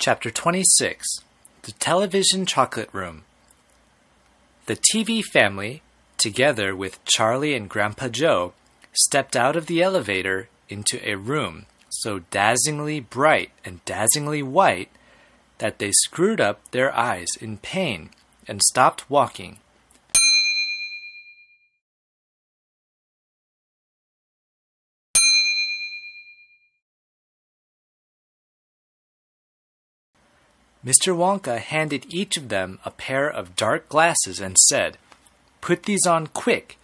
Chapter 26 The Television Chocolate Room. The TV family, together with Charlie and Grandpa Joe, stepped out of the elevator into a room so dazzlingly bright and dazzlingly white that they screwed up their eyes in pain and stopped walking. Mr. Wonka handed each of them a pair of dark glasses and said, "Put these on quick,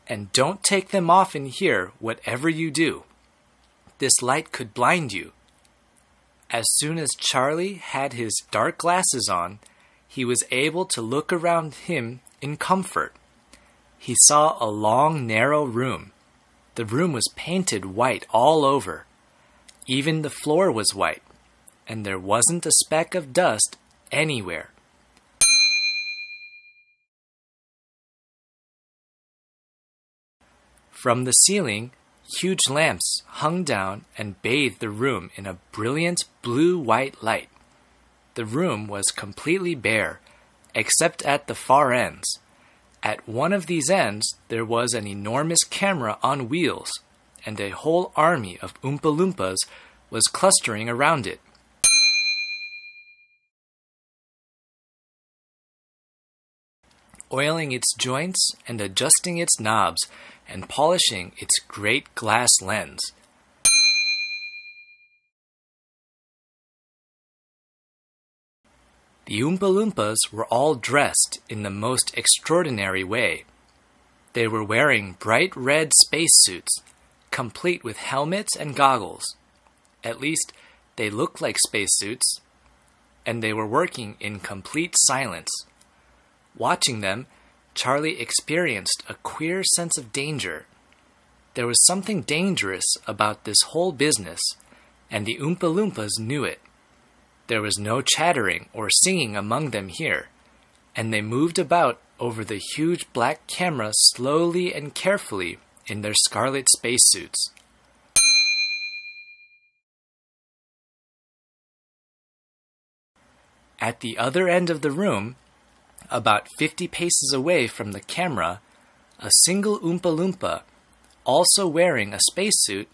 and don't take them off in here whatever you do. This light could blind you." As soon as Charlie had his dark glasses on, he was able to look around him in comfort. He saw a long, narrow room. The room was painted white all over. Even the floor was white, and there wasn't a speck of dust anywhere. From the ceiling, huge lamps hung down and bathed the room in a brilliant blue-white light. The room was completely bare, except at the far ends. At one of these ends, there was an enormous camera on wheels, and a whole army of Oompa Loompas was clustering around it. Oiling its joints and adjusting its knobs and polishing its great glass lens. The Oompa Loompas were all dressed in the most extraordinary way. They were wearing bright red spacesuits, complete with helmets and goggles. At least, they looked like spacesuits, and they were working in complete silence. Watching them, Charlie experienced a queer sense of danger. There was something dangerous about this whole business, and the Oompa Loompas knew it. There was no chattering or singing among them here, and they moved about over the huge black camera slowly and carefully in their scarlet spacesuits. At the other end of the room, about 50 paces away from the camera, a single Oompa Loompa, also wearing a spacesuit,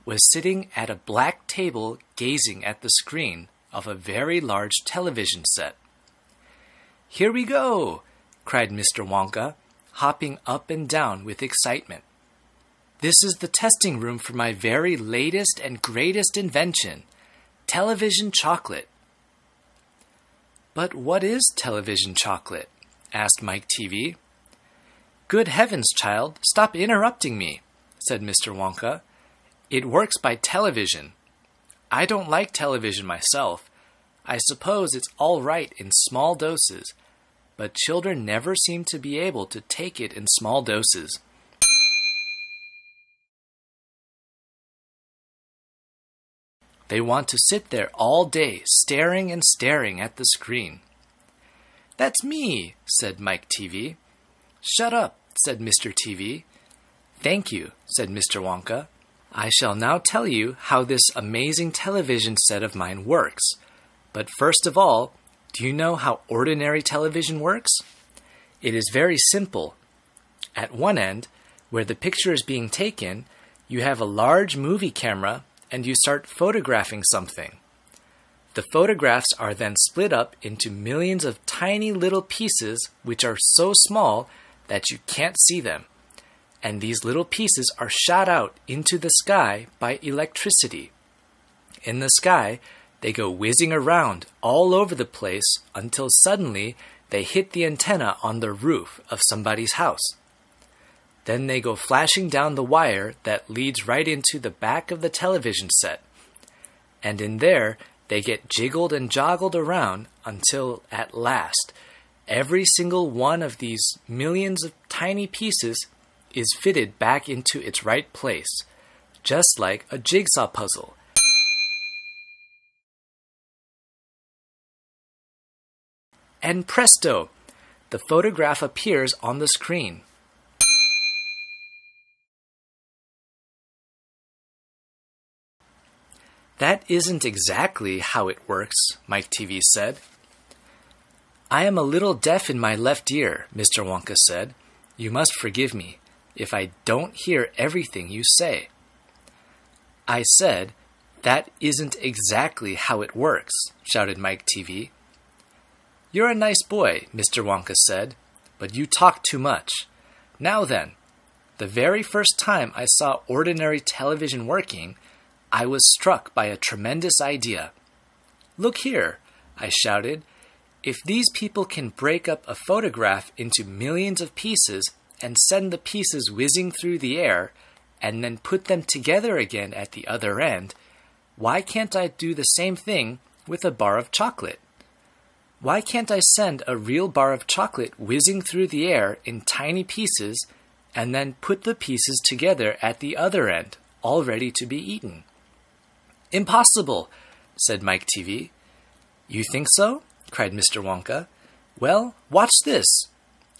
was sitting at a black table gazing at the screen of a very large television set. "Here we go!" cried Mr. Wonka, hopping up and down with excitement. "This is the testing room for my very latest and greatest invention, television chocolate." "But what is television chocolate?" asked Mike TV. "Good heavens, child, stop interrupting me," said Mr. Wonka. "It works by television. I don't like television myself. I suppose it's all right in small doses, but children never seem to be able to take it in small doses. They want to sit there all day, staring and staring at the screen." "That's me," said Mike TV. "Shut up," said Mr. TV. "Thank you," said Mr. Wonka. "I shall now tell you how this amazing television set of mine works. But first of all, do you know how ordinary television works? It is very simple. At one end, where the picture is being taken, you have a large movie camera and you start photographing something. The photographs are then split up into millions of tiny little pieces which are so small that you can't see them. And these little pieces are shot out into the sky by electricity. In the sky, they go whizzing around all over the place until suddenly they hit the antenna on the roof of somebody's house. Then they go flashing down the wire that leads right into the back of the television set. And in there, they get jiggled and joggled around until, at last, every single one of these millions of tiny pieces is fitted back into its right place, just like a jigsaw puzzle. And presto! The photograph appears on the screen. That isn't exactly how it works, Mike TV said. I am a little deaf in my left ear, Mr. Wonka said. You must forgive me if I don't hear everything you say. I said, that isn't exactly how it works, shouted Mike TV. You're a nice boy, Mr. Wonka said, but you talk too much. Now then, the very first time I saw ordinary television working, I was struck by a tremendous idea. Look here, I shouted. If these people can break up a photograph into millions of pieces and send the pieces whizzing through the air, and then put them together again at the other end, why can't I do the same thing with a bar of chocolate? Why can't I send a real bar of chocolate whizzing through the air in tiny pieces and then put the pieces together at the other end, all ready to be eaten? Impossible, said Mike TV. You think so? Cried Mr. Wonka. Well, watch this.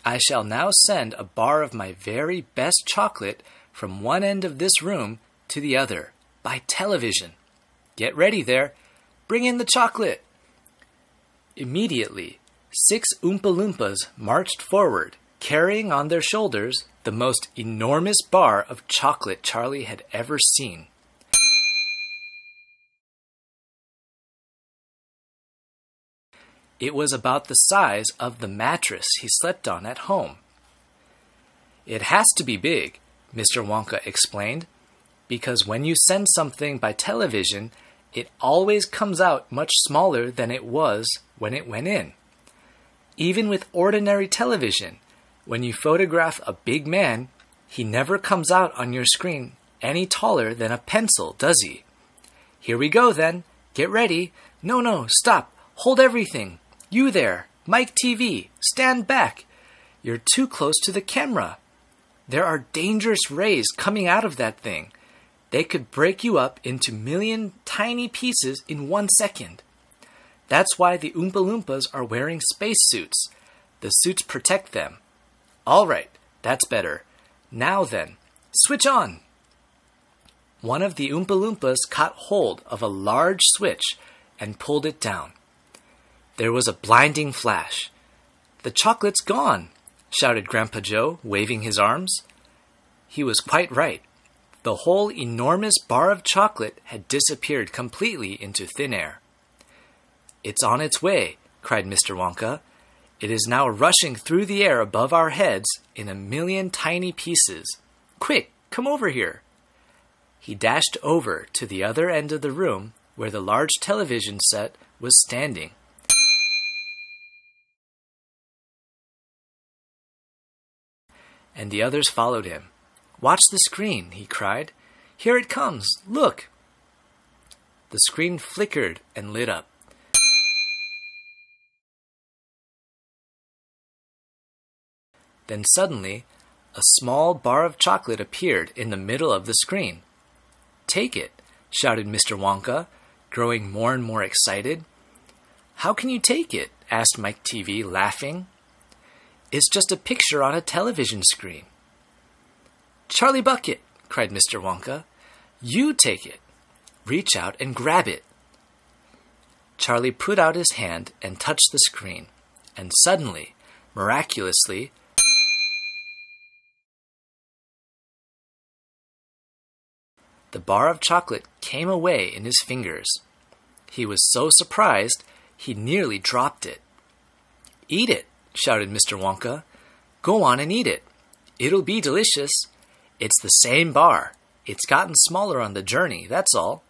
I shall now send a bar of my very best chocolate from one end of this room to the other, by television. Get ready there. Bring in the chocolate. Immediately, 6 Oompa Loompas marched forward, carrying on their shoulders the most enormous bar of chocolate Charlie had ever seen. It was about the size of the mattress he slept on at home. It has to be big, Mr. Wonka explained, because when you send something by television, it always comes out much smaller than it was when it went in. Even with ordinary television, when you photograph a big man, he never comes out on your screen any taller than a pencil, does he? Here we go then. Get ready. No, stop. Hold everything. You there, Mike TV, stand back. You're too close to the camera. There are dangerous rays coming out of that thing. They could break you up into million tiny pieces in 1 second. That's why the Oompa Loompas are wearing spacesuits. The suits protect them. All right, that's better. Now then, switch on. One of the Oompa Loompas caught hold of a large switch and pulled it down. There was a blinding flash. The chocolate's gone, shouted Grandpa Joe, waving his arms. He was quite right. The whole enormous bar of chocolate had disappeared completely into thin air. It's on its way, cried Mr. Wonka. It is now rushing through the air above our heads in a million tiny pieces. Quick, come over here. He dashed over to the other end of the room where the large television set was standing. And the others followed him. Watch the screen, he cried. Here it comes, look. The screen flickered and lit up. Then suddenly, a small bar of chocolate appeared in the middle of the screen. Take it, shouted Mr. Wonka, growing more and more excited. How can you take it? Asked Mike TV, laughing. It's just a picture on a television screen. Charlie Bucket, cried Mr. Wonka. You take it. Reach out and grab it. Charlie put out his hand and touched the screen, and suddenly, miraculously, the bar of chocolate came away in his fingers. He was so surprised, he nearly dropped it. Eat it, shouted Mr. Wonka. Go on and eat it. It'll be delicious. It's the same bar. It's gotten smaller on the journey, that's all.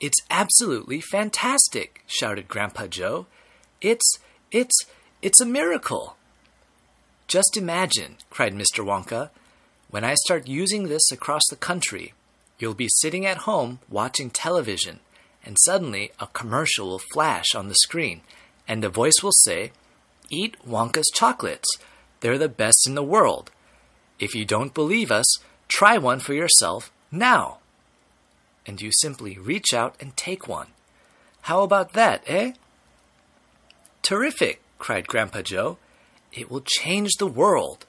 It's absolutely fantastic, shouted Grandpa Joe. It's a miracle. Just imagine, cried Mr. Wonka, when I start using this across the country, you'll be sitting at home watching television, and suddenly a commercial will flash on the screen, and a voice will say, Eat Wonka's chocolates. They're the best in the world. If you don't believe us, try one for yourself now. And you simply reach out and take one. How about that, eh? Terrific, cried Grandpa Joe. It will change the world.